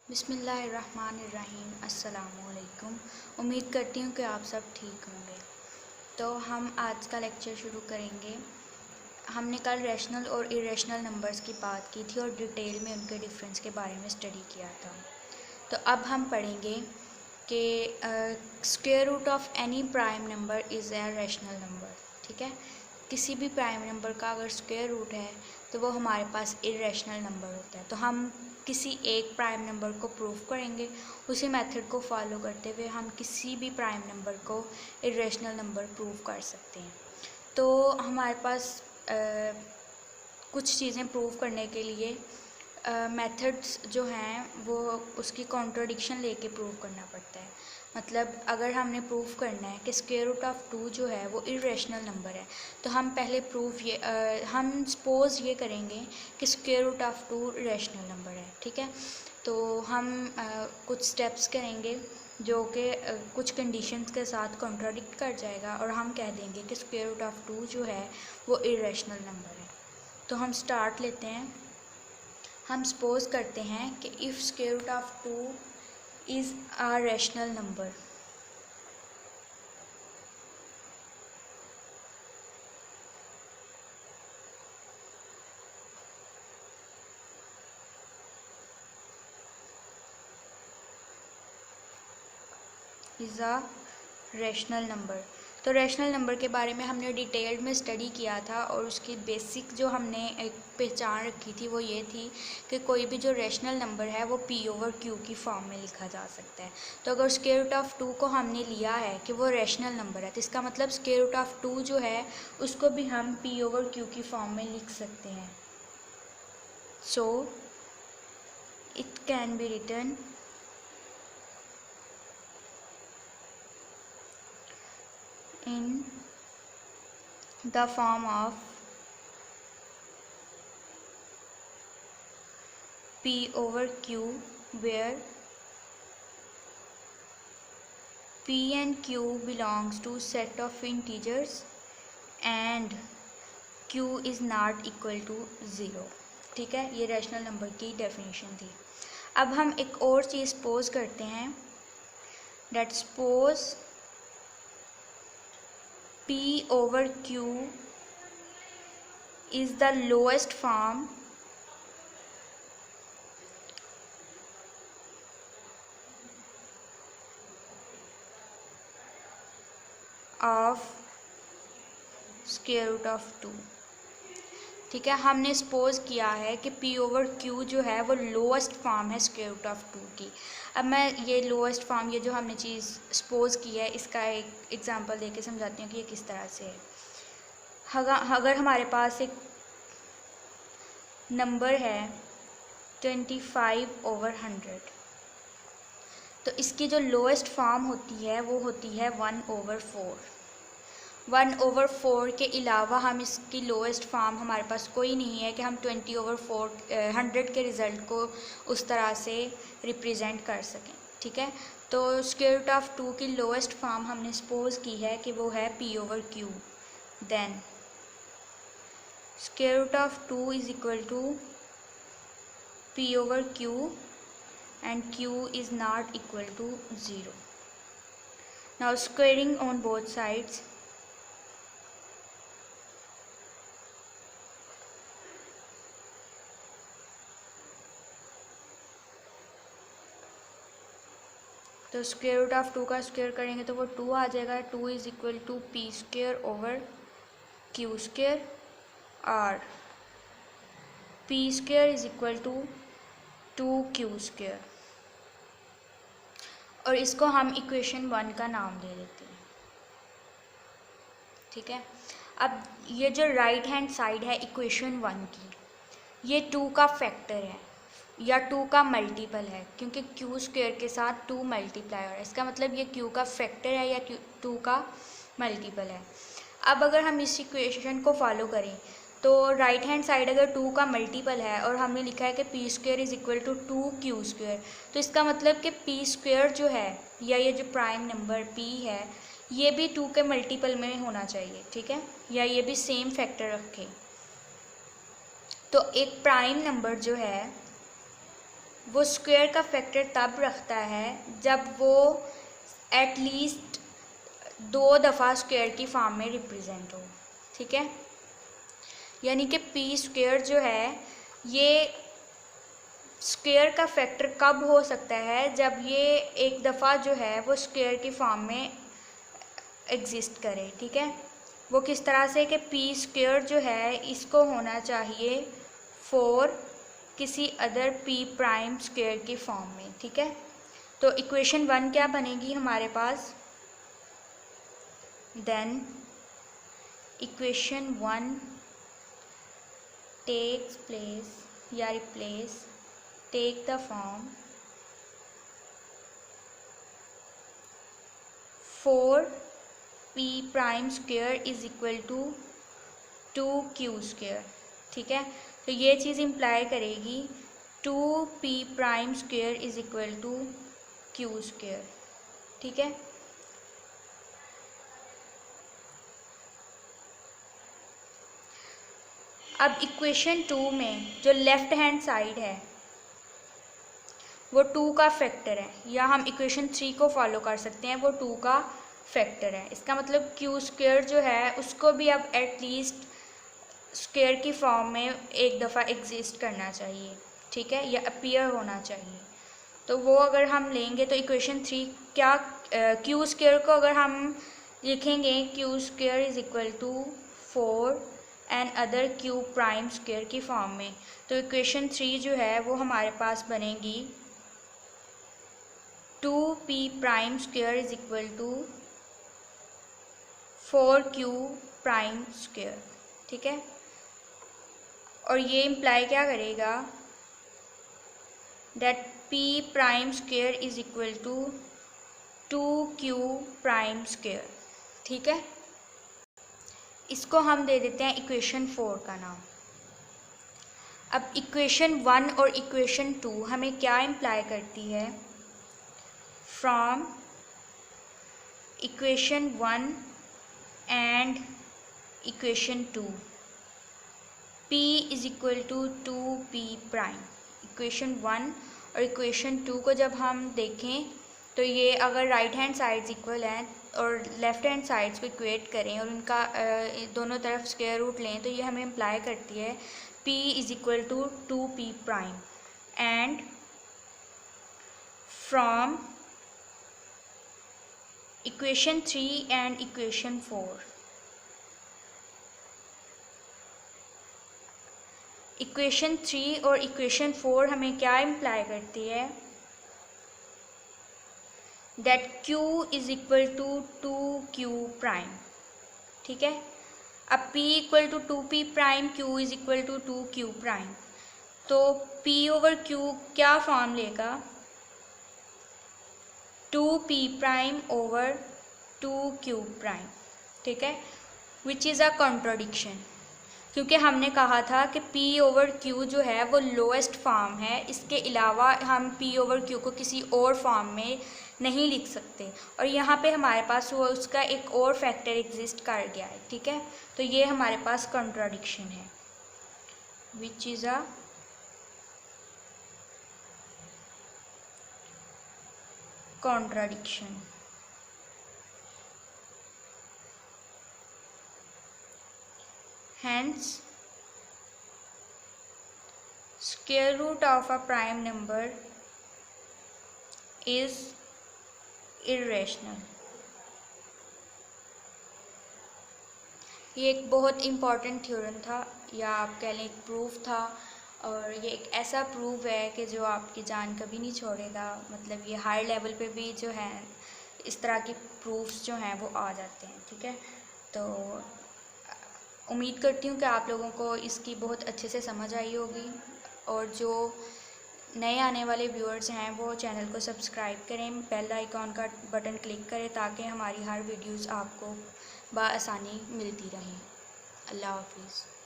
बिस्मिल्लाहिर्रहमानिर्रहीम। अस्सलामुअलैकुम। उम्मीद करती हूँ कि आप सब ठीक होंगे। तो हम आज का लेक्चर शुरू करेंगे। हमने कल रैशनल और इरेशनल नंबर्स की बात की थी और डिटेल में उनके डिफरेंस के बारे में स्टडी किया था। तो अब हम पढ़ेंगे कि square root of any prime number is a rational number. ठीक है, किसी भी प्राइम नंबर का अगर स्क्वायर रूट है तो वो हमारे पास इरेशनल नंबर होता है। तो हम किसी एक प्राइम नंबर को प्रूव करेंगे, उसी मेथड को फॉलो करते हुए हम किसी भी प्राइम नंबर को इरेशनल नंबर प्रूव कर सकते हैं। तो हमारे पास कुछ चीज़ें प्रूव करने के लिए मेथड्स जो हैं वो उसकी कॉन्ट्रडिक्शन लेके प्रूव करना पड़ता है। मतलब अगर हमने प्रूव करना है कि स्क्वायर रूट ऑफ 2 जो है वो इरेशनल नंबर है, तो हम पहले हम सपोज़ ये करेंगे कि square root of 2 rational number है। ठीक है, तो हम कुछ स्टेप्स करेंगे जो कि कुछ कंडीशंस के साथ कॉन्ट्राडिक्ट कर जाएगा और हम कह देंगे कि स्क्वायर रूट ऑफ 2 जो है वो इरेशनल नंबर है। तो हम स्टार्ट लेते हैं। हम सपोज़ करते हैं कि if square root of 2 is a rational number, is a rational number. तो रैशनल नंबर के बारे में हमने डिटेल्ड में स्टडी किया था और उसकी बेसिक जो हमने एक पहचान रखी थी वो ये थी कि कोई भी जो रैशनल नंबर है वो p ओवर q की फॉर्म में लिखा जा सकता है। तो अगर स्क्वायर रूट ऑफ 2 को हमने लिया है कि वो रैशनल नंबर है, तो इसका मतलब स्क्वायर रूट ऑफ 2 जो है उसको भी हम p ओवर q की फॉर्म में लिख सकते हैं। So it can be written in the form of p over q, where p and q belongs to set of integers and q is not equal to 0। ठीक है, ये rational number की definition थी। अब हम एक और चीज़ सपोज करते हैं, that suppose p over q is the lowest form of square root of 2। ठीक है, हमने सपोज किया है कि p ओवर q जो है वो लोएस्ट फॉर्म है स्क्वायर रूट ऑफ 2 की। अब मैं ये लोएस्ट फॉर्म, ये जो हमने चीज़ सपोज की है, इसका एक एग्जांपल देके समझाती हूँ कि ये किस तरह से है। अगर हमारे पास एक नंबर है 25 ओवर 100, तो इसकी जो लोएस्ट फॉर्म होती है वो होती है 1 ओवर 4। 1 ओवर 4 के अलावा हम इसकी लोएस्ट फॉर्म हमारे पास कोई नहीं है कि हम 20 ओवर 100 के रिज़ल्ट को उस तरह से रिप्रेजेंट कर सकें। ठीक है, तो स्क्वायर रूट ऑफ 2 की लोएस्ट फॉर्म हमने सपोज की है कि वो है p over q। Then square root of 2 is equal to p over q and q is not equal to 0। now squaring on both sides, तो स्क्वायर रूट ऑफ 2 का square करेंगे तो वो 2 आ जाएगा। 2 is equal to p square over q square, और p square is equal to 2q square, और इसको हम इक्वेशन 1 का नाम दे देते हैं। ठीक है, अब ये जो राइट हैंड साइड है इक्वेशन 1 की, ये 2 का फैक्टर है या 2 का मल्टीपल है, क्योंकि q स्क्वायर के साथ 2 मल्टीप्लाई हो रहा है। इसका मतलब ये q का फैक्टर है या 2 का मल्टीपल है। अब अगर हम इस इक्वेशन को फॉलो करें तो राइट हैंड साइड अगर 2 का मल्टीपल है और हमने लिखा है कि p square is equal to 2q square, तो इसका मतलब कि p स्क्वायर जो है या ये जो प्राइम नंबर p है ये भी 2 के मल्टीपल में होना चाहिए। ठीक है, या ये भी सेम फैक्टर रखे। तो एक प्राइम नंबर जो है वो स्क्वायर का फैक्टर तब रखता है जब वो एटलीस्ट 2 दफ़ा स्क्वायर की फॉर्म में रिप्रेजेंट हो, ठीक है। यानी कि पी स्क्वायर जो है ये स्क्वायर का फैक्टर कब हो सकता है, जब ये एक दफ़ा जो है वो स्क्वायर की फॉर्म में एग्जिस्ट करे, ठीक है। वो किस तरह से कि पी स्क्वायर जो है इसको होना चाहिए 4 किसी अदर पी प्राइम स्क्वायर की फॉर्म में, ठीक है। तो इक्वेशन 1 क्या बनेगी हमारे पास, देन इक्वेशन 1 टेक्स प्लेस या replace take the form 4 p prime square is equal to 2q square, ठीक है। तो ये चीज़ इम्प्लाई करेगी 2p prime square is equal to q square, ठीक है। अब इक्वेशन 2 में जो लेफ़्ट हैंड साइड है वो 2 का फैक्टर है, या हम इक्वेशन 3 को फॉलो कर सकते हैं, वो 2 का फैक्टर है। इसका मतलब q स्क्वायर जो है उसको भी अब एटलीस्ट स्क्वायर की फॉर्म में एक दफ़ा एग्जिस्ट करना चाहिए, ठीक है, या अपीयर होना चाहिए। तो वो अगर हम लेंगे तो इक्वेशन 3 क्या, q स्क्वायर को अगर हम लिखेंगे q square is equal to 4 and other q prime square की फॉर्म में, तो इक्वेशन 3 जो है वो हमारे पास बनेगी 2p prime square is equal to 4q prime square, ठीक है। और ये इम्प्लाई क्या करेगा, that p prime square is equal to 2q prime square, ठीक है। इसको हम दे देते हैं इक्वेशन 4 का नाम। अब इक्वेशन 1 और इक्वेशन 2 हमें क्या इम्प्लाई करती है, from equation 1 and equation 2 p is equal to 2p prime. Equation 1 और इक्वेशन 2 को जब हम देखें तो ये अगर राइट हैंड साइड्स इक्वल हैं और लेफ़्ट हैंड साइड्स को इक्वेट करें और उनका दोनों तरफ स्क्वायर रूट लें तो ये हमें इम्प्लाई करती है p is equal to 2p prime and from equation 3 and equation 4 equation 3 और इक्वेशन 4 हमें क्या इम्प्लाई करती है, that q is equal to 2q prime, ठीक है। अब p equal to 2p prime, q is equal to 2q prime, तो p over q क्या फॉर्म लेगा, 2p prime over 2q prime, ठीक है, विच इज़ अ कॉन्ट्राडिक्शन, क्योंकि हमने कहा था कि p ओवर q जो है वो लोएस्ट फॉर्म है, इसके अलावा हम p ओवर q को किसी और फॉर्म में नहीं लिख सकते, और यहाँ पे हमारे पास वो उसका एक और फैक्टर एग्जिस्ट कर गया है, ठीक है। तो ये हमारे पास कॉन्ट्राडिक्शन है, which is a contradiction. Hence, square root of a prime number is irrational। ये एक बहुत इम्पॉर्टेंट थ्योरम था, या आप कह लें एक प्रूफ था, और ये एक ऐसा प्रूफ है कि जो आपकी जान कभी नहीं छोड़ेगा। मतलब ये हाई लेवल पे भी जो है इस तरह की प्रूफ्स जो हैं वो आ जाते हैं, ठीक है। तो उम्मीद करती हूँ कि आप लोगों को इसकी बहुत अच्छे से समझ आई होगी, और जो नए आने वाले व्यूअर्स हैं वो चैनल को सब्सक्राइब करें, बेल आइकॉन का बटन क्लिक करें ताकि हमारी हर वीडियोस आपको बआसानी मिलती रहें। अल्लाह हाफिज़।